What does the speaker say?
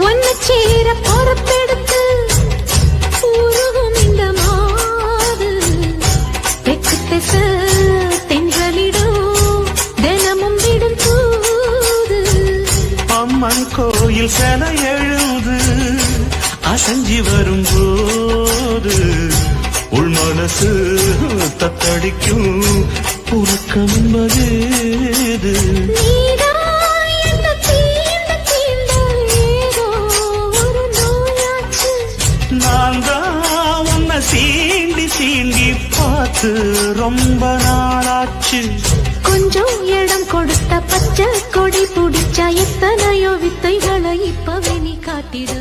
ஒன்ன சேர பொறுப்பெடுத்து உருகும் இந்த மாது தெற்கு திச தென்றலிடும் தினமும் விடும் தூது அம்மன் கோயில் செல எழுது அசஞ்சி வரும்போது உள் மனசு தத்தடிக்கும் உறக்கம் என்பது நான் தான் உன்னை சீண்டி சீண்டி பார்த்து ரொம்ப நாளாச்சு கொஞ்சம் இடம் கொடுத்த பச்சை கொடி பிடிச்சா எத்தனையோ வித்தைகளை இப்பவே நீ காட்டிடு